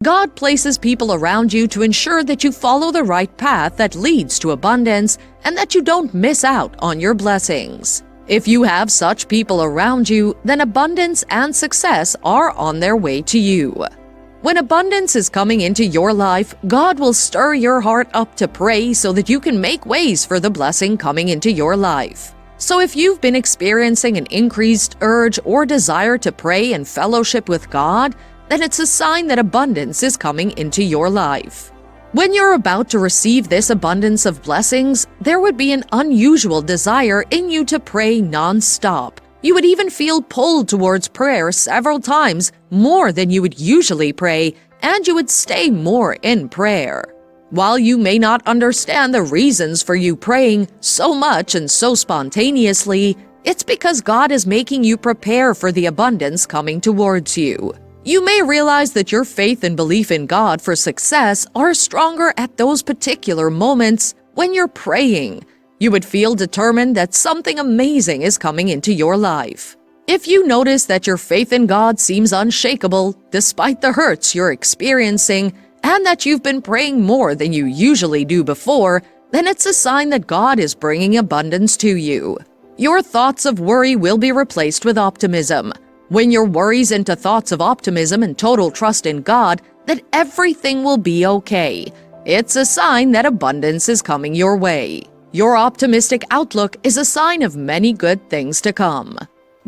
God places people around you to ensure that you follow the right path that leads to abundance and that you don't miss out on your blessings. If you have such people around you, then abundance and success are on their way to you. When abundance is coming into your life, God will stir your heart up to pray so that you can make ways for the blessing coming into your life. So if you've been experiencing an increased urge or desire to pray and fellowship with God, then it's a sign that abundance is coming into your life. When you're about to receive this abundance of blessings, there would be an unusual desire in you to pray non-stop. You would even feel pulled towards prayer several times more than you would usually pray, and you would stay more in prayer. While you may not understand the reasons for you praying so much and so spontaneously, it's because God is making you prepare for the abundance coming towards you. You may realize that your faith and belief in God for success are stronger at those particular moments when you're praying. You would feel determined that something amazing is coming into your life. If you notice that your faith in God seems unshakable despite the hurts you're experiencing, and that you've been praying more than you usually do before, then it's a sign that God is bringing abundance to you. Your thoughts of worry will be replaced with optimism. When your worries into thoughts of optimism and total trust in God, that everything will be okay. It's a sign that abundance is coming your way. Your optimistic outlook is a sign of many good things to come.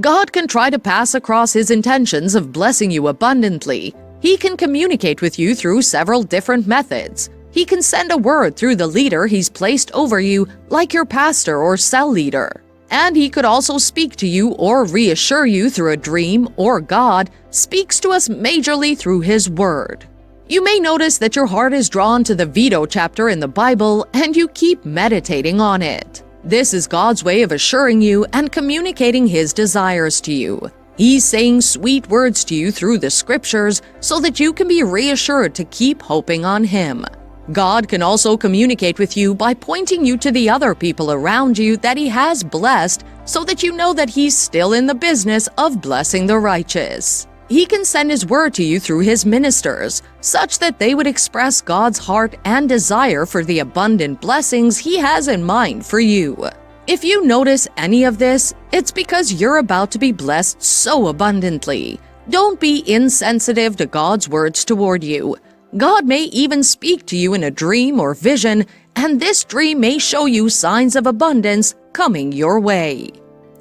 God can try to pass across His intentions of blessing you abundantly. He can communicate with you through several different methods. He can send a word through the leader He's placed over you, like your pastor or cell leader. And He could also speak to you or reassure you through a dream, or God speaks to us majorly through His Word. You may notice that your heart is drawn to the veto chapter in the Bible and you keep meditating on it. This is God's way of assuring you and communicating His desires to you. He's saying sweet words to you through the scriptures so that you can be reassured to keep hoping on Him. God can also communicate with you by pointing you to the other people around you that He has blessed so that you know that He's still in the business of blessing the righteous. He can send His word to you through His ministers, such that they would express God's heart and desire for the abundant blessings He has in mind for you. If you notice any of this, it's because you're about to be blessed so abundantly. Don't be insensitive to God's words toward you. God may even speak to you in a dream or vision, and this dream may show you signs of abundance coming your way.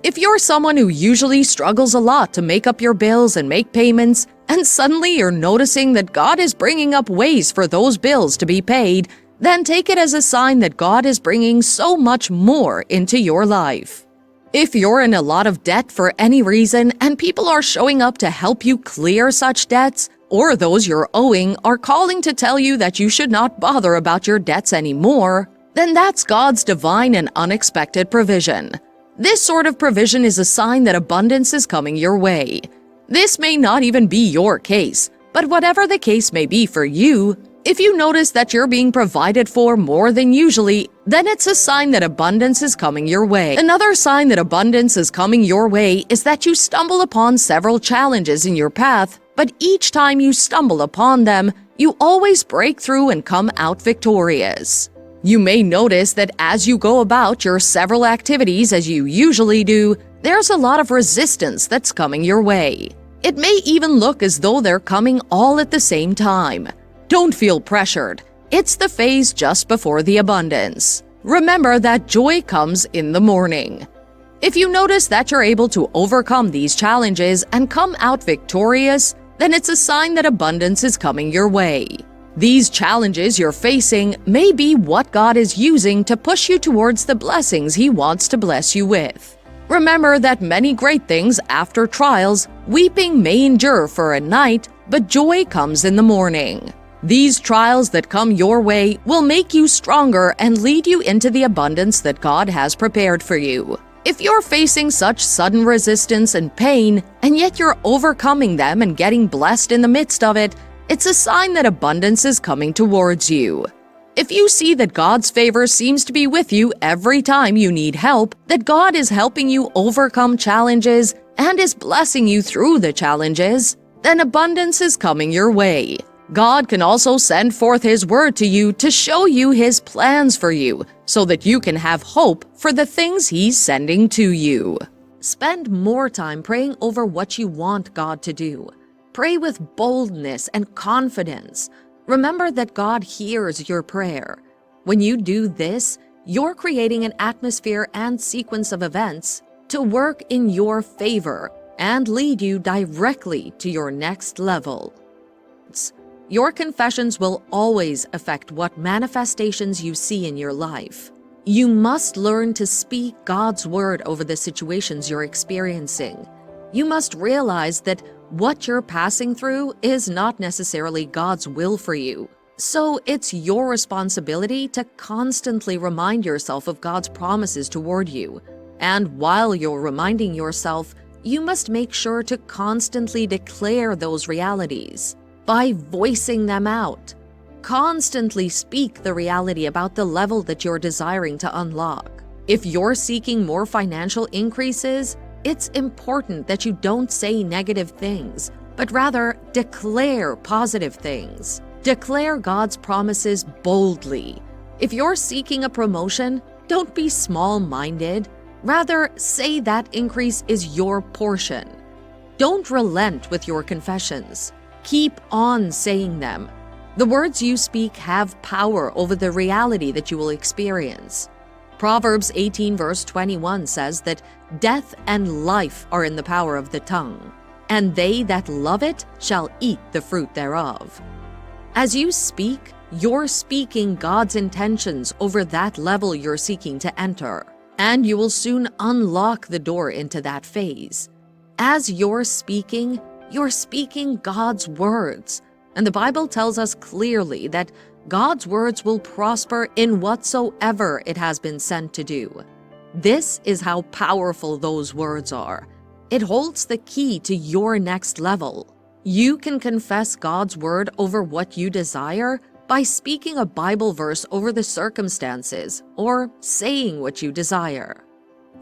If you're someone who usually struggles a lot to make up your bills and make payments, and suddenly you're noticing that God is bringing up ways for those bills to be paid, then take it as a sign that God is bringing so much more into your life. If you're in a lot of debt for any reason and people are showing up to help you clear such debts, or those you're owing are calling to tell you that you should not bother about your debts anymore, then that's God's divine and unexpected provision. This sort of provision is a sign that abundance is coming your way. This may not even be your case, but whatever the case may be for you, if you notice that you're being provided for more than usually, then it's a sign that abundance is coming your way. Another sign that abundance is coming your way is that you stumble upon several challenges in your path, but each time you stumble upon them, you always break through and come out victorious. You may notice that as you go about your several activities as you usually do, there's a lot of resistance that's coming your way. It may even look as though they're coming all at the same time. Don't feel pressured. It's the phase just before the abundance. Remember that joy comes in the morning. If you notice that you're able to overcome these challenges and come out victorious, then it's a sign that abundance is coming your way. These challenges you're facing may be what God is using to push you towards the blessings He wants to bless you with. Remember that many great things after trials, weeping may endure for a night, but joy comes in the morning. These trials that come your way will make you stronger and lead you into the abundance that God has prepared for you. If you're facing such sudden resistance and pain, and yet you're overcoming them and getting blessed in the midst of it, it's a sign that abundance is coming towards you. If you see that God's favor seems to be with you every time you need help, that God is helping you overcome challenges and is blessing you through the challenges, then abundance is coming your way. God can also send forth His word to you to show you His plans for you so that you can have hope for the things He's sending to you. Spend more time praying over what you want God to do. Pray with boldness and confidence. Remember that God hears your prayer. When you do this, you're creating an atmosphere and sequence of events to work in your favor and lead you directly to your next level. Your confessions will always affect what manifestations you see in your life. You must learn to speak God's word over the situations you're experiencing. You must realize that what you're passing through is not necessarily God's will for you. So it's your responsibility to constantly remind yourself of God's promises toward you. And while you're reminding yourself, you must make sure to constantly declare those realities by voicing them out. Constantly speak the reality about the level that you're desiring to unlock. If you're seeking more financial increases, it's important that you don't say negative things, but rather declare positive things. Declare God's promises boldly. If you're seeking a promotion, don't be small-minded. Rather, say that increase is your portion. Don't relent with your confessions. Keep on saying them. The words you speak have power over the reality that you will experience. Proverbs 18 verse 21 says that death and life are in the power of the tongue, and they that love it shall eat the fruit thereof. As you speak, you're speaking God's intentions over that level you're seeking to enter, and you will soon unlock the door into that phase. As you're speaking God's words. And the Bible tells us clearly that God's words will prosper in whatsoever it has been sent to do. This is how powerful those words are. It holds the key to your next level. You can confess God's word over what you desire by speaking a Bible verse over the circumstances or saying what you desire.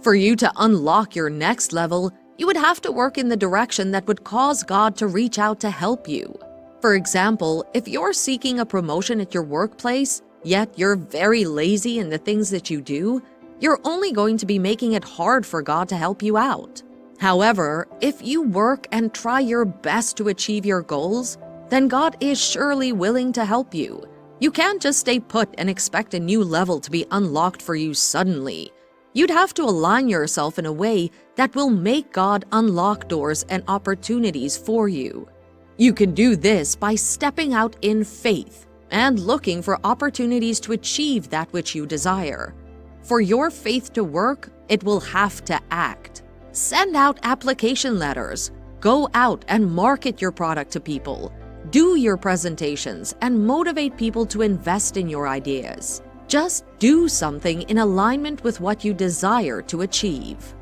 For you to unlock your next level, you would have to work in the direction that would cause God to reach out to help you. For example, if you're seeking a promotion at your workplace, yet you're very lazy in the things that you do, you're only going to be making it hard for God to help you out. However, if you work and try your best to achieve your goals, then God is surely willing to help you. You can't just stay put and expect a new level to be unlocked for you suddenly. You'd have to align yourself in a way that will make God unlock doors and opportunities for you. You can do this by stepping out in faith and looking for opportunities to achieve that which you desire. For your faith to work, it will have to act. Send out application letters. Go out and market your product to people. Do your presentations and motivate people to invest in your ideas. Just do something in alignment with what you desire to achieve.